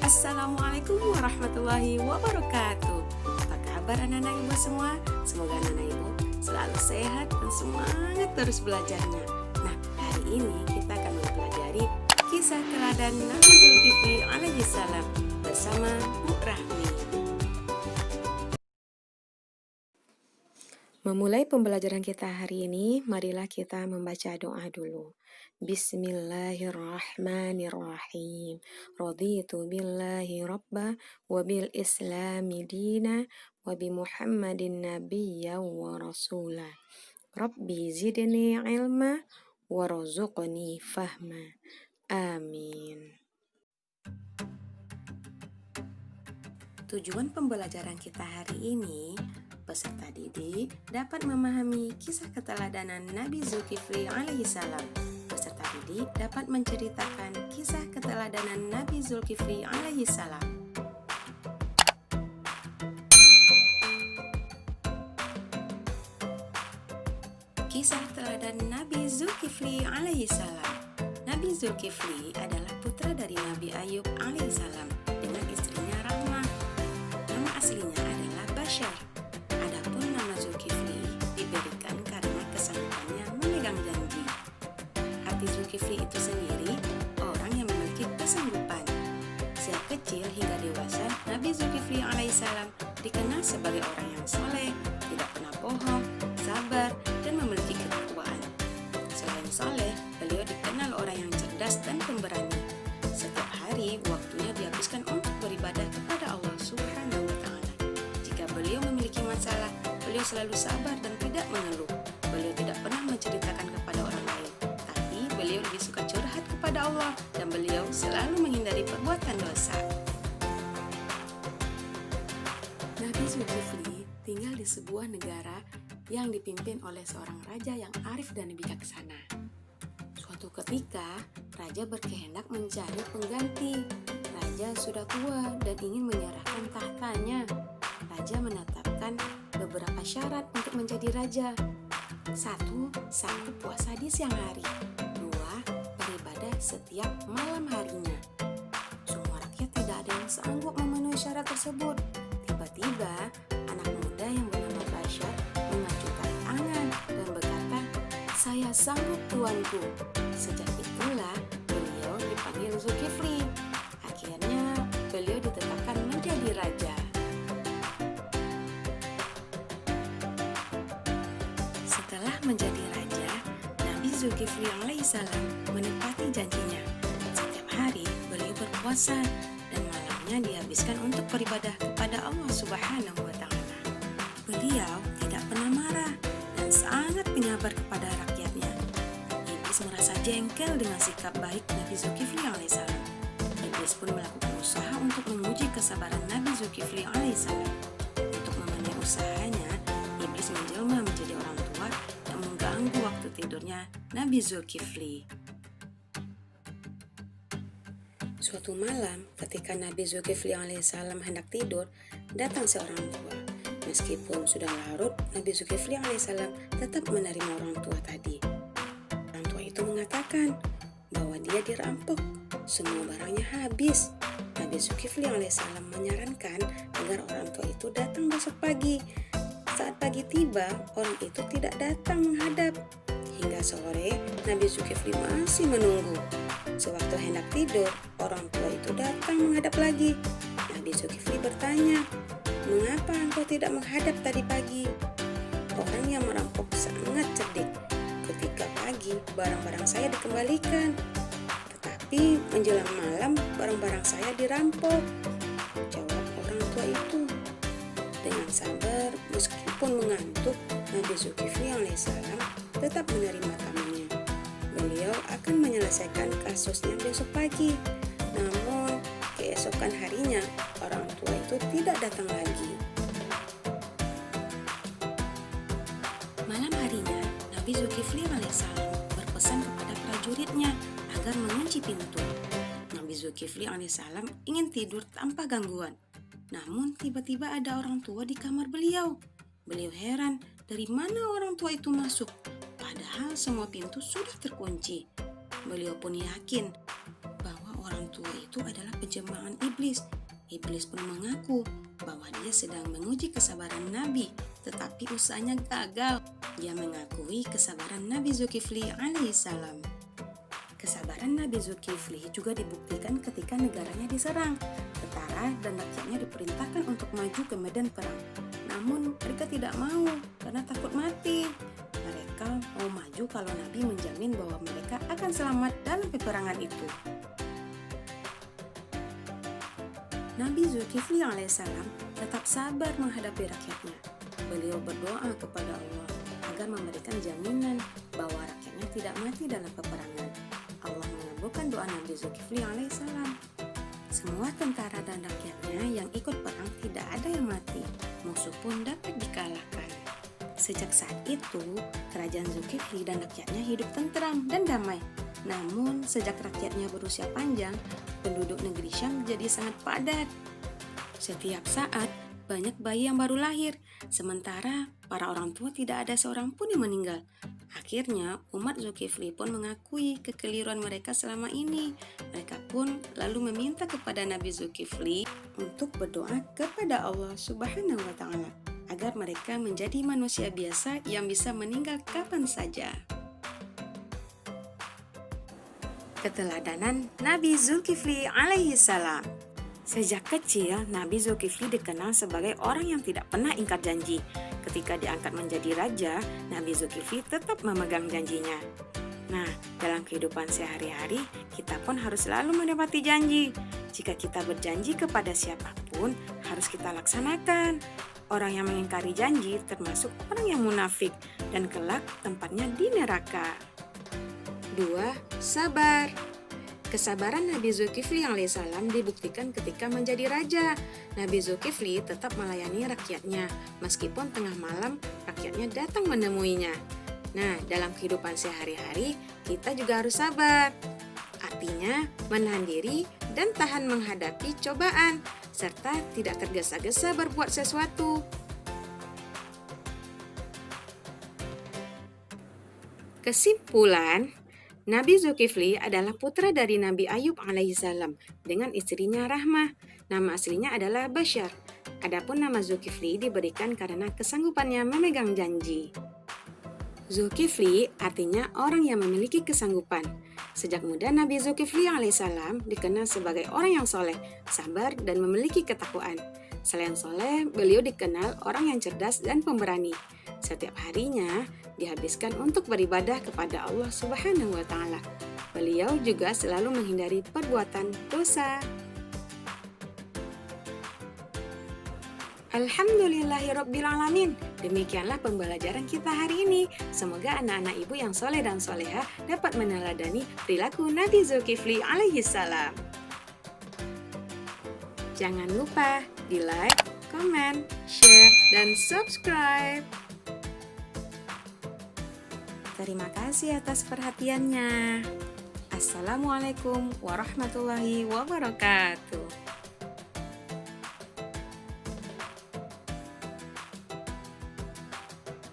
Assalamualaikum warahmatullahi wabarakatuh. Apa kabar anak-anak ibu semua? Semoga anak-anak ibu selalu sehat dan semangat terus belajarnya. Nah, hari ini kita akan mempelajari kisah teladan Nabi Zulkifli alaihi salam bersama Bu Rahmi. Memulai pembelajaran kita hari ini, marilah kita membaca doa dulu. Bismillahirrahmanirrahim. Raditu billahi rabba wa bil islami dina wa bi Muhammadin nabiyya wa rasula. Rabbi zidni ilma warzuqni fahma. Amin. Tujuan pembelajaran kita hari ini, peserta didik dapat memahami kisah keteladanan Nabi Zulkifli alaihi salam. Peserta didik dapat menceritakan kisah keteladanan Nabi Zulkifli alaihi salam. Kisah teladan Nabi Zulkifli alaihi salam. Nabi Zulkifli adalah putra dari Nabi Ayub alaihi salam dengan istrinya Rahmah. Nama aslinya adalah Bashar. Adapun nama Zulkifli diberikan karena kesanggupannya memegang janji. Arti Zulkifli itu sendiri orang yang memiliki kesanggupan. Sejak kecil hingga dewasa, Nabi Zulkifli alaihissalam dikenal sebagai orang yang soleh, tidak pernah bohong, sabar, dan memiliki ketakwaan. Selain soleh, beliau dikenal orang yang cerdas dan pemberani. Setiap hari waktunya dihabiskan untuk beribadah kepada Allah Subhanahu wa Ta'ala. Jika beliau memiliki masalah, beliau selalu sabar dan tidak mengeluh. Beliau tidak pernah menceritakan kepada orang lain, tapi beliau lebih suka curhat kepada Allah dan beliau selalu menghindari perbuatan dosa. Nabi Zulkifli tinggal di sebuah negara yang dipimpin oleh seorang raja yang arif dan bijaksana. Suatu ketika, raja berkehendak mencari pengganti. Raja sudah tua dan ingin menyerahkan tahtanya. Raja menetapkan beberapa syarat untuk menjadi raja. 1. Sanggup puasa di siang hari. 2. Beribadah setiap malam harinya. Semua rakyat tidak ada yang sanggup memenuhi syarat tersebut. Tiba-tiba, anak muda yang bernama Bashar mengajukan tangan dan berkata, "Saya sanggup tuanku." Sejak itulah beliau dipanggil Zulkifli. Akhirnya beliau ditetapkan menjadi raja. Setelah menjadi raja, Nabi Zulkifli alaihissalam menepati janjinya. Setiap hari beliau berpuasa dan malamnya dihabiskan untuk beribadah kepada Allah Subhanahu wa Ta'ala. Beliau tidak pernah marah dan sangat penyabar kepada rakyatnya. Iblis merasa jengkel dengan sikap baik Nabi Zulkifli alaihissalam. Iblis pun melakukan usaha untuk menguji kesabaran Nabi Zulkifli alaihissalam. Untuk memenuhi usahanya, Iblis menjelma menjadi orang tua yang mengganggu waktu tidurnya Nabi Zulkifli. Suatu malam, ketika Nabi Zulkifli alaihissalam hendak tidur, datang seorang tua. Meskipun sudah larut, Nabi Zulkifli alaihissalam tetap menerima orang tua tadi. Orang tua itu mengatakan bahwa dia dirampok, semua barangnya habis. Nabi Zulkifli alaihissalam menyarankan agar orang tua itu datang besok pagi. Saat pagi tiba, orang itu tidak datang menghadap. Hingga sore, Nabi Zulkifli masih menunggu. Sewaktu hendak tidur, orang tua itu datang menghadap lagi. Nabi Zulkifli bertanya, "Mengapa engkau tidak menghadap tadi pagi?" Orang yang merampok sangat cerdik. "Ketika pagi, barang-barang saya dikembalikan. Tetapi menjelang malam, barang-barang saya dirampok," jawab orang tua itu. Dengan sabar, meskipun mengantuk, Nabi Zulkifli alaihissalam tetap menerima tamunya. Beliau akan menyelesaikan kasusnya besok pagi. Namun, keesokan harinya, orang tua itu tidak datang lagi. Malam harinya, Nabi Zulkifli alaihissalam berpesan kepada prajuritnya agar mengunci pintu. Nabi Zulkifli alaihissalam ingin tidur tanpa gangguan. Namun tiba-tiba ada orang tua di kamar beliau. Beliau heran, dari mana orang tua itu masuk? Padahal semua pintu sudah terkunci. Beliau pun yakin bahwa orang tua itu adalah penjelmaan iblis. Iblis pun mengaku bahwa dia sedang menguji kesabaran Nabi, tetapi usahanya gagal. Dia mengakui kesabaran Nabi Zulkifli alaihissalam. Kesabaran Nabi Zulkifli juga dibuktikan ketika negaranya diserang. Tentara dan rakyatnya diperintahkan untuk maju ke medan perang. Namun mereka tidak mau karena takut mati. Mereka mau maju kalau Nabi menjamin bahwa mereka akan selamat dalam peperangan itu. Nabi Zulkifli alaihissalam tetap sabar menghadapi rakyatnya. Beliau berdoa kepada Allah agar memberikan jaminan bahwa rakyatnya tidak mati dalam peperangan. Allah mengabulkan doa Nabi Zulkifli alaihissalam. Semua tentara dan rakyatnya yang ikut perang tidak ada yang mati, musuh pun dapat dikalahkan. Sejak saat itu, kerajaan Zulkifli dan rakyatnya hidup tentram dan damai. Namun, sejak rakyatnya berusia panjang, penduduk negeri Syam menjadi sangat padat. Setiap saat, banyak bayi yang baru lahir, sementara para orang tua tidak ada seorang pun yang meninggal. Akhirnya, umat Zulkifli pun mengakui kekeliruan mereka selama ini. Mereka pun lalu meminta kepada Nabi Zulkifli untuk berdoa kepada Allah Subhanahu wa Ta'ala agar mereka menjadi manusia biasa yang bisa meninggal kapan saja. Keteladanan Nabi Zulkifli alaihissalam. Sejak kecil, Nabi Zulkifli dikenal sebagai orang yang tidak pernah ingkar janji. Ketika diangkat menjadi raja, Nabi Zulkifli tetap memegang janjinya. Nah, dalam kehidupan sehari-hari, kita pun harus selalu menepati janji. Jika kita berjanji kepada siapapun, harus kita laksanakan. Orang yang mengingkari janji termasuk orang yang munafik dan kelak tempatnya di neraka. 2. Sabar. Kesabaran Nabi Zulkifli alaihissalam dibuktikan ketika menjadi raja. Nabi Zulkifli tetap melayani rakyatnya, meskipun tengah malam rakyatnya datang menemuinya. Nah, dalam kehidupan sehari-hari, kita juga harus sabar. Artinya, menahan diri dan tahan menghadapi cobaan, serta tidak tergesa-gesa berbuat sesuatu. Kesimpulan, Nabi Zulkifli adalah putra dari Nabi Ayub alaihissalam dengan istrinya Rahmah. Nama aslinya adalah Bashar. Adapun nama Zulkifli diberikan karena kesanggupannya memegang janji. Zulkifli artinya orang yang memiliki kesanggupan. Sejak muda Nabi Zulkifli alaihissalam dikenal sebagai orang yang soleh, sabar, dan memiliki ketakwaan. Selain soleh, beliau dikenal orang yang cerdas dan pemberani. Setiap harinya dihabiskan untuk beribadah kepada Allah Subhanahu wa Ta'ala. Beliau juga selalu menghindari perbuatan dosa. Alhamdulillahirrabbilalamin. Demikianlah pembelajaran kita hari ini. Semoga anak-anak ibu yang soleh dan soleha dapat meneladani perilaku Nabi Zulkifli alaihissalam. Jangan lupa di like, komen, share, dan subscribe. Terima kasih atas perhatiannya. Assalamualaikum warahmatullahi wabarakatuh.